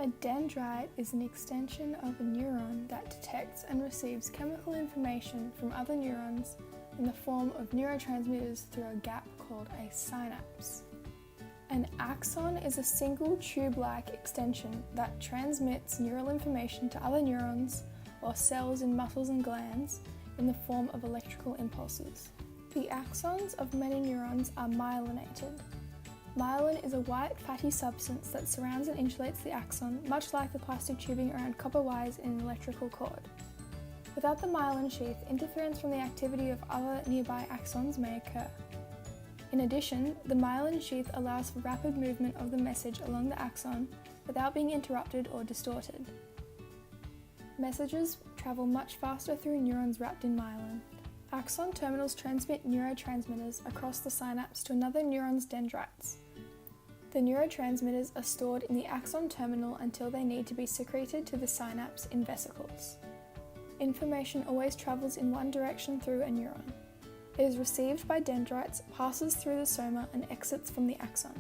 A dendrite is an extension of a neuron that detects and receives chemical information from other neurons in the form of neurotransmitters through a gap called a synapse. An axon is a single tube-like extension that transmits neural information to other neurons or cells in muscles and glands in the form of electrical impulses. The axons of many neurons are myelinated. Myelin is a white fatty substance that surrounds and insulates the axon, much like the plastic tubing around copper wires in an electrical cord. Without the myelin sheath, interference from the activity of other nearby axons may occur. In addition, the myelin sheath allows for rapid movement of the message along the axon without being interrupted or distorted. Messages travel much faster through neurons wrapped in myelin. Axon terminals transmit neurotransmitters across the synapse to another neuron's dendrites. The neurotransmitters are stored in the axon terminal until they need to be secreted to the synapse in vesicles. Information always travels in one direction through a neuron. It is received by dendrites, passes through the soma, and exits from the axon.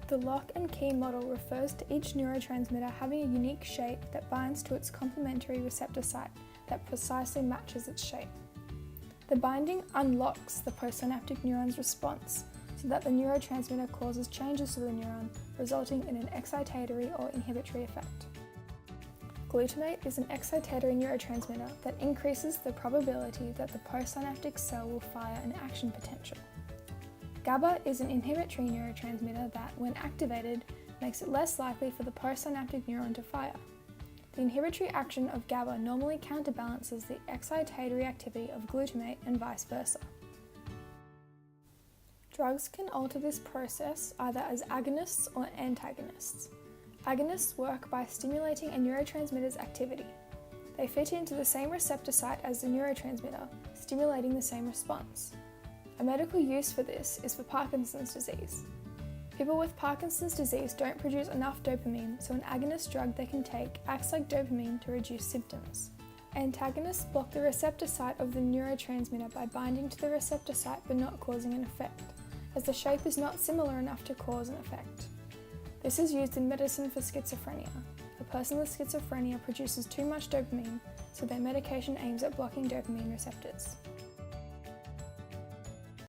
The lock and key model refers to each neurotransmitter having a unique shape that binds to its complementary receptor site that precisely matches its shape. The binding unlocks the postsynaptic neuron's response so that the neurotransmitter causes changes to the neuron, resulting in an excitatory or inhibitory effect. Glutamate is an excitatory neurotransmitter that increases the probability that the postsynaptic cell will fire an action potential. GABA is an inhibitory neurotransmitter that, when activated, makes it less likely for the postsynaptic neuron to fire. The inhibitory action of GABA normally counterbalances the excitatory activity of glutamate and vice versa. Drugs can alter this process either as agonists or antagonists. Agonists work by stimulating a neurotransmitter's activity. They fit into the same receptor site as the neurotransmitter, stimulating the same response. A medical use for this is for Parkinson's disease. People with Parkinson's disease don't produce enough dopamine, so an agonist drug they can take acts like dopamine to reduce symptoms. Antagonists block the receptor site of the neurotransmitter by binding to the receptor site but not causing an effect, as the shape is not similar enough to cause an effect. This is used in medicine for schizophrenia. A person with schizophrenia produces too much dopamine, so their medication aims at blocking dopamine receptors.